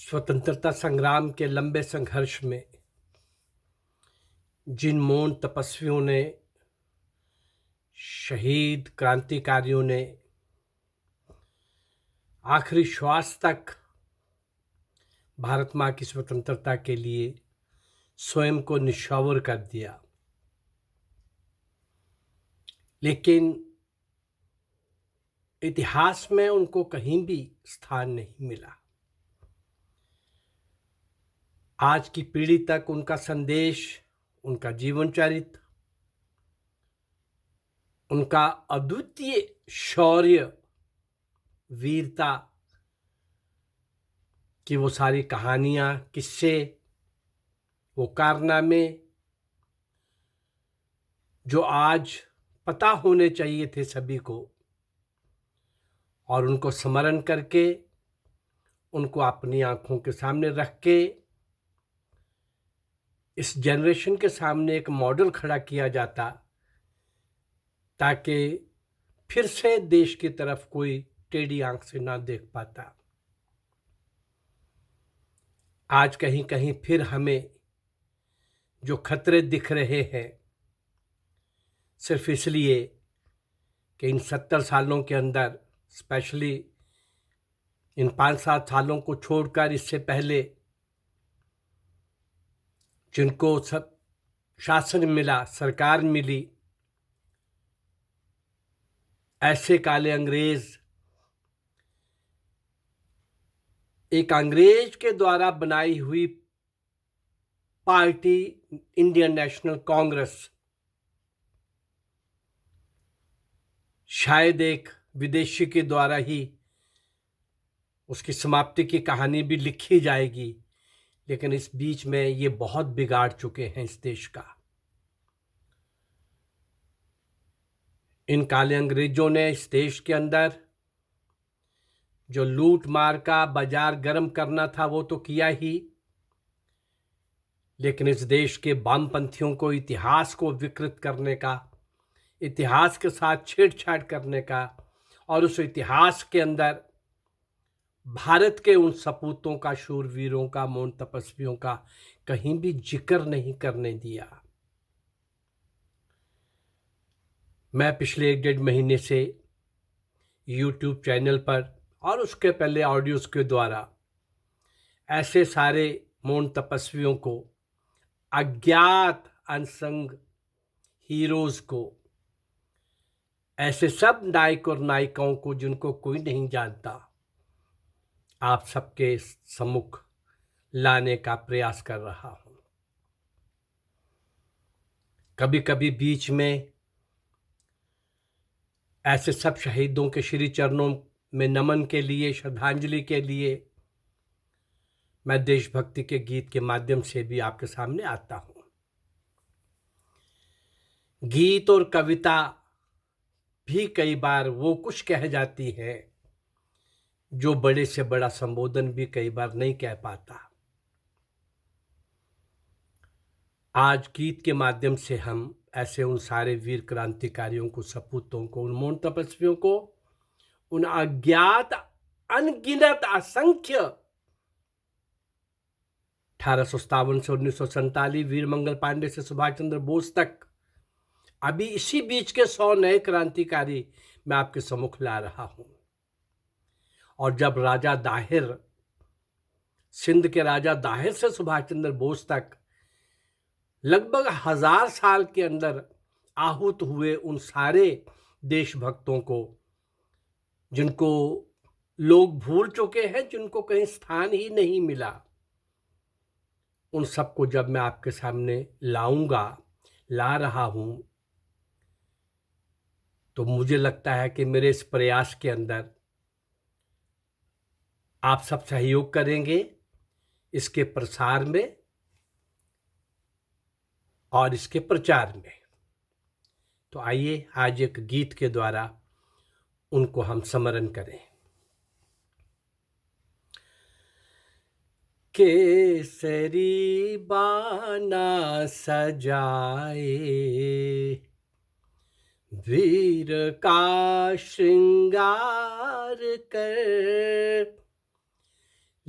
स्वतंत्रता संग्राम के लंबे संघर्ष में जिन मौन तपस्वियों ने, शहीद क्रांतिकारियों ने आखिरी श्वास तक भारत माँ की स्वतंत्रता के लिए स्वयं को निछावर कर दिया, लेकिन इतिहास में उनको कहीं भी स्थान नहीं मिला। आज की पीढ़ी तक उनका संदेश, उनका जीवन चरित्र, उनका अद्वितीय शौर्य, वीरता की वो सारी कहानियां, किस्से, वो कारनामे जो आज पता होने चाहिए थे सभी को, और उनको स्मरण करके, उनको अपनी आंखों के सामने रख के इस जनरेशन के सामने एक मॉडल खड़ा किया जाता, ताकि फिर से देश की तरफ कोई टेढ़ी आंख से ना देख पाता। आज कहीं कहीं फिर हमें जो खतरे दिख रहे हैं, सिर्फ इसलिए कि इन 70 सालों के अंदर, स्पेशली इन 5-7 सालों को छोड़कर इससे पहले जिनको सब शासन मिला, सरकार मिली, ऐसे काले अंग्रेज, एक अंग्रेज के द्वारा बनाई हुई पार्टी इंडियन नेशनल कांग्रेस शायद एक विदेशी के द्वारा ही उसकी समाप्ति की कहानी भी लिखी जाएगी, लेकिन इस बीच में ये बहुत बिगाड़ चुके हैं इस देश का। इन काले अंग्रेजों ने इस देश के अंदर जो लूट मार का बाजार गर्म करना था वो तो किया ही, लेकिन इस देश के वामपंथियों को इतिहास को विकृत करने का, इतिहास के साथ छेड़छाड़ करने का, और उस इतिहास के अंदर भारत के उन सपूतों का, शूरवीरों का, मौन तपस्वियों का कहीं भी जिक्र नहीं करने दिया। मैं पिछले 1-1.5 महीने से YouTube चैनल पर और उसके पहले ऑडियोज के द्वारा ऐसे सारे मौन तपस्वियों को, अज्ञात अनसंग हीरोज को, ऐसे सब नायक और नायिकाओं को जिनको कोई नहीं जानता, आप सबके सम्मुख लाने का प्रयास कर रहा हूं। कभी कभी बीच में ऐसे सब शहीदों के श्री चरणों में नमन के लिए, श्रद्धांजलि के लिए मैं देशभक्ति के गीत के माध्यम से भी आपके सामने आता हूं। गीत और कविता भी कई बार वो कुछ कह जाती है जो बड़े से बड़ा संबोधन भी कई बार नहीं कह पाता। आज गीत के माध्यम से हम ऐसे उन सारे वीर क्रांतिकारियों को, सपूतों को, उन मौन तपस्वियों को, उन अज्ञात अनगिनत असंख्य 1857 से 1947 वीर मंगल पांडे से सुभाष चंद्र बोस तक, अभी इसी बीच के 100 नए क्रांतिकारी मैं आपके सम्मुख ला रहा हूं। और जब राजा दाहिर, सिंध के राजा दाहिर से सुभाष चंद्र बोस तक लगभग 1000 साल के अंदर आहूत हुए उन सारे देशभक्तों को, जिनको लोग भूल चुके हैं, जिनको कहीं स्थान ही नहीं मिला, उन सबको जब मैं आपके सामने ला रहा हूं, तो मुझे लगता है कि मेरे इस प्रयास के अंदर आप सब सहयोग करेंगे इसके प्रसार में और इसके प्रचार में। तो आइए आज एक गीत के द्वारा उनको हम स्मरण करें। केसरी बाना सजाए, वीर का श्रृंगार कर,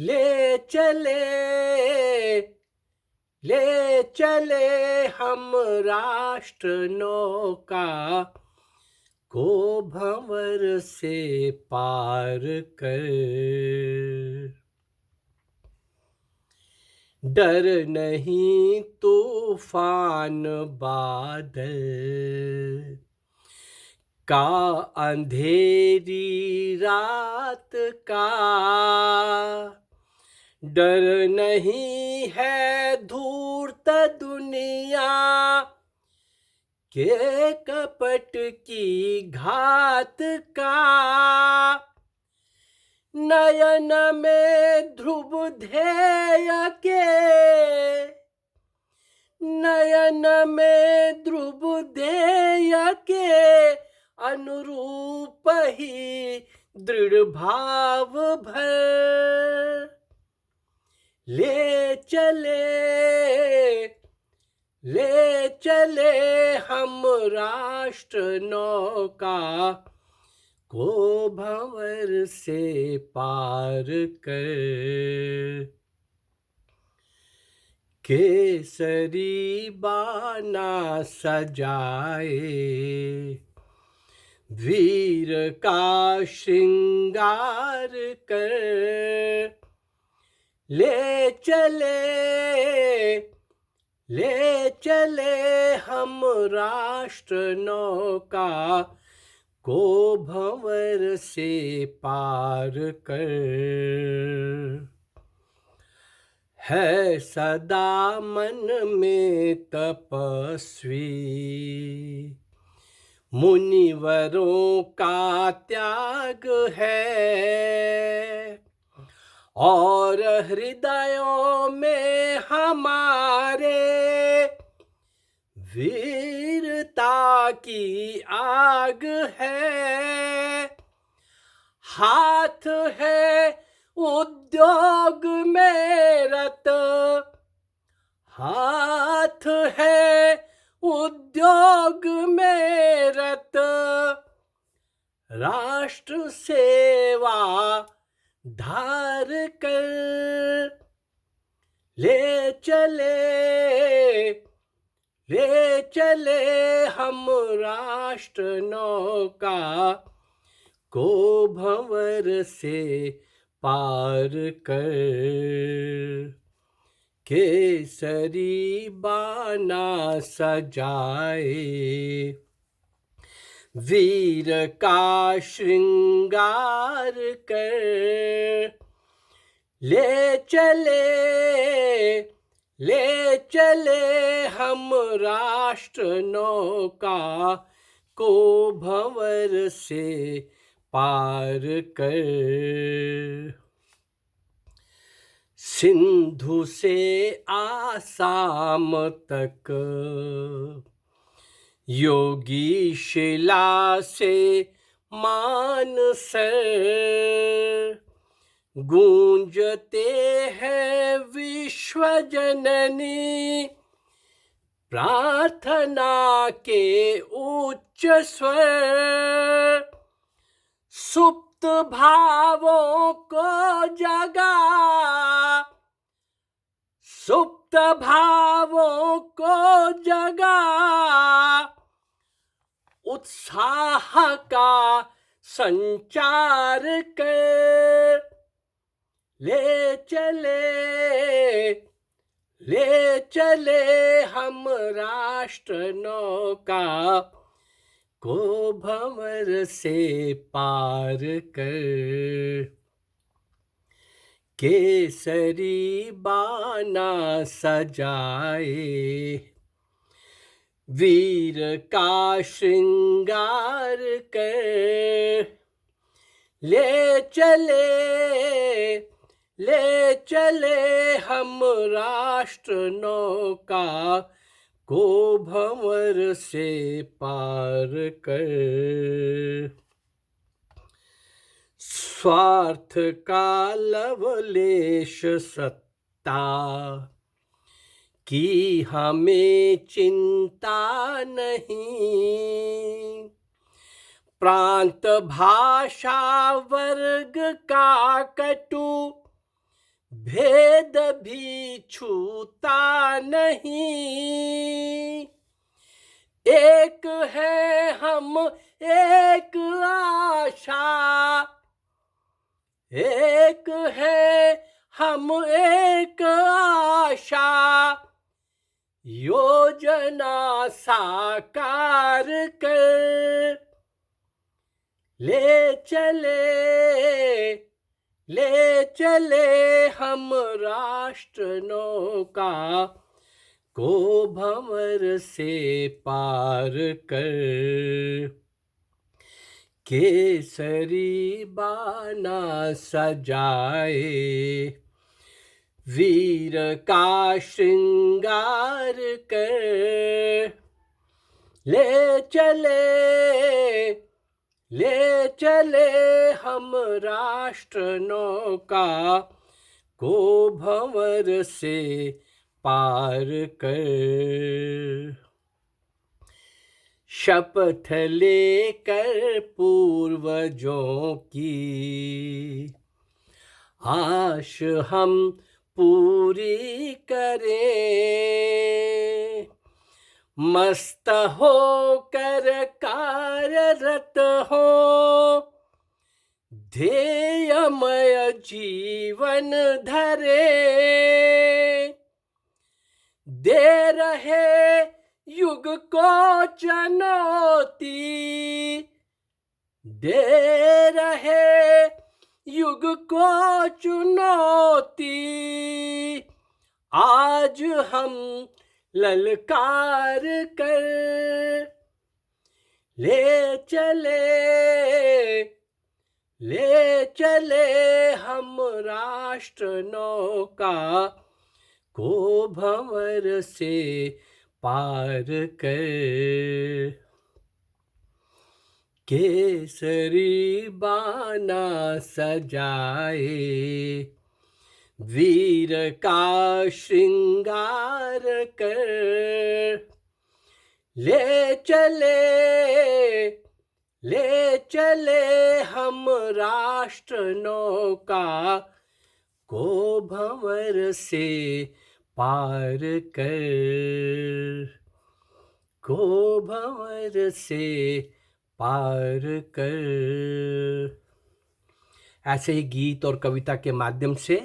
ले चले, ले चले हम राष्ट्र नौका को भंवर से पार कर। डर नहीं तूफान बादल का, अंधेरी रात का। डर नहीं है धूर्त दुनिया के कपट की घात का। नयन में ध्रुव ध्येय के, नयन में ध्रुव ध्येय के अनुरूप ही दृढ़ भाव भर। ले चले, ले चले हम राष्ट्र नौका को भंवर से पार कर। केसरी बाना सजाए, वीर का श्रृंगार कर। ले चले, ले चले हम राष्ट्र नौका को भंवर से पार कर। है सदा मन में तपस्वी, मुनिवरों का त्याग है। और हृदयों में हमारे वीरता की आग है। हाथ है उद्योग में रत, हाथ है उद्योग में रत। राष्ट्र सेवा धार कर। ले चले, ले चले हम राष्ट्र नौका को भंवर से पार कर। केसरी बाना सजाए, वीर का श्रृंगार कर। ले चले, ले चले हम राष्ट्र नौका को भंवर से पार कर। सिंधु से आसाम तक, योगी शिला से मानसर, गूंजते हैं विश्व जननी प्रार्थना के उच्च स्वर। सुप्त भावों को जगा, सुप्त भावों को जगा, उत्साह का संचार कर। ले चले, ले चले हम राष्ट्र नौका को भंवर से पार कर। केसरी बाना सजाए, वीर का श्रृंगार कर। ले चले, ले चले हम राष्ट्र नौका को भंवर से पार कर। स्वार्थ का लवलेश सत्ता की हमें चिंता नहीं। प्रांत भाषा वर्ग का कटु भेद भी छूता नहीं। एक है हम, एक आशा, एक है हम, एक आशा, योजना साकार कर ले चले, ले चले हम राष्ट्र नौका को भंवर से पार कर। केसरी बाना सजाए, वीर का श्रृंगार कर ले चले, ले चले हम राष्ट्र नौका को भंवर से पार कर। शपथ लेकर पूर्वजों की आश हम पूरी करें, मस्त होकर कार्यरत हो, ध्येयमय जीवन धरे। दे रहे युग को चुनौती, दे रहे युग को चुनौती, आज हम ललकार कर ले चले, ले चले हम राष्ट्र नौका को भंवर से पार कर। केसरी बाना सजाए, वीर का श्रृंगार कर ले चले, ले चले हम राष्ट्र नौका को भंवर से पार कर, को भंवर से पार कर। ऐसे ही गीत और कविता के माध्यम से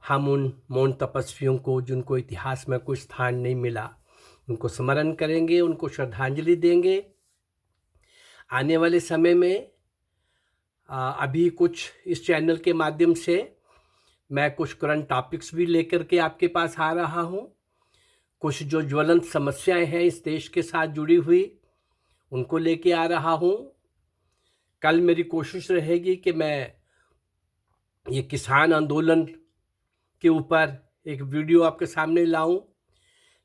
हम उन मौन तपस्वियों को जिनको इतिहास में कोई स्थान नहीं मिला, उनको स्मरण करेंगे, उनको श्रद्धांजलि देंगे। आने वाले समय में अभी कुछ इस चैनल के माध्यम से मैं कुछ करंट टॉपिक्स भी लेकर के आपके पास आ रहा हूँ। कुछ जो ज्वलंत समस्याएं हैं इस देश के साथ जुड़ी हुई, उनको लेके आ रहा हूँ। कल मेरी कोशिश रहेगी कि मैं ये किसान आंदोलन के ऊपर एक वीडियो आपके सामने लाऊं।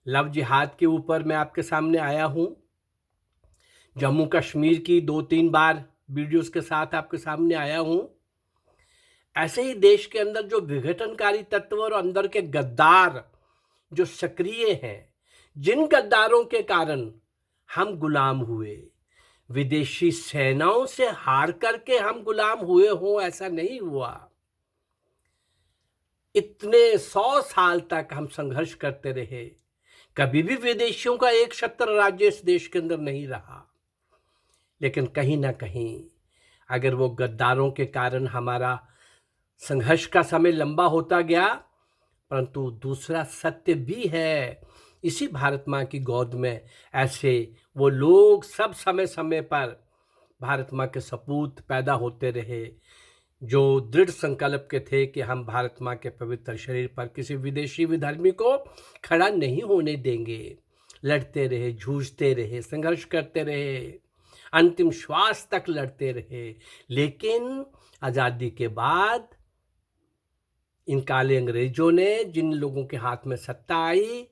लव जिहाद के ऊपर मैं आपके सामने आया हूँ। जम्मू कश्मीर की 2-3 बार वीडियोस के साथ आपके सामने आया हूँ। ऐसे ही देश के अंदर जो विघटनकारी तत्व और अंदर के गद्दार जो सक्रिय हैं, जिन गद्दारों के कारण हम गुलाम हुए, विदेशी सेनाओं से हार करके हम गुलाम हुए हों, ऐसा नहीं हुआ। इतने 100 साल तक हम संघर्ष करते रहे, कभी भी विदेशियों का एक छत्र राज्य इस देश के अंदर नहीं रहा। लेकिन कहीं ना कहीं अगर वो गद्दारों के कारण हमारा संघर्ष का समय लंबा होता गया, परंतु दूसरा सत्य भी है, इसी भारत माँ की गोद में ऐसे वो लोग सब समय समय पर भारत माँ के सपूत पैदा होते रहे, जो दृढ़ संकल्प के थे कि हम भारत माँ के पवित्र शरीर पर किसी विदेशी विधर्मी को खड़ा नहीं होने देंगे। लड़ते रहे, जूझते रहे, संघर्ष करते रहे, अंतिम श्वास तक लड़ते रहे। लेकिन आज़ादी के बाद इन काले अंग्रेजों ने, जिन लोगों के हाथ में सत्ता आई,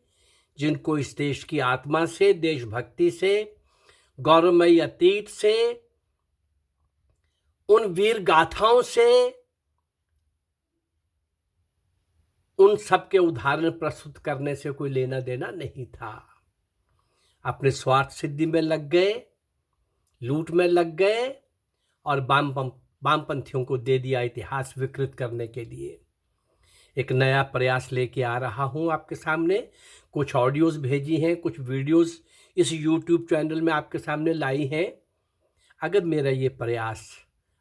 जिनको इस देश की आत्मा से, देशभक्ति से, गौरवमयी अतीत से, उन वीर गाथाओं से, उन सब के उदाहरण प्रस्तुत करने से कोई लेना देना नहीं था। अपने स्वार्थ सिद्धि में लग गए, लूट में लग गए और वामपंथियों को दे दिया इतिहास विकृत करने के लिए। एक नया प्रयास लेके आ रहा हूं आपके सामने। कुछ ऑडियोज़ भेजी हैं, कुछ वीडियोज़ इस यूट्यूब चैनल में आपके सामने लाई हैं। अगर मेरा ये प्रयास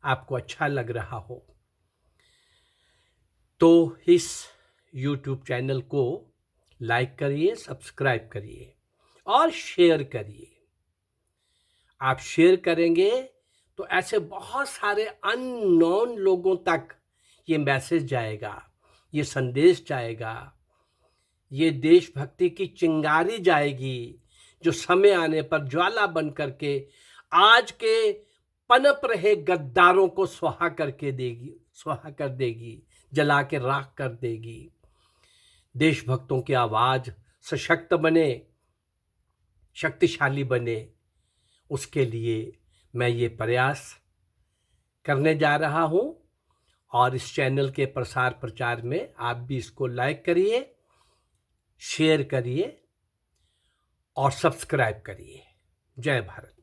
आपको अच्छा लग रहा हो तो इस यूट्यूब चैनल को लाइक करिए, सब्सक्राइब करिए और शेयर करिए। आप शेयर करेंगे तो ऐसे बहुत सारे अननोन लोगों तक ये मैसेज जाएगा, ये संदेश जाएगा, ये देशभक्ति की चिंगारी जाएगी, जो समय आने पर ज्वाला बन करके आज के पनप रहे गद्दारों को स्वाहा कर देगी, जला के राख कर देगी। देशभक्तों की आवाज सशक्त बने, शक्तिशाली बने, उसके लिए मैं ये प्रयास करने जा रहा हूं। और इस चैनल के प्रसार प्रचार में आप भी इसको लाइक करिए, शेयर करिए और सब्सक्राइब करिए। जय भारत।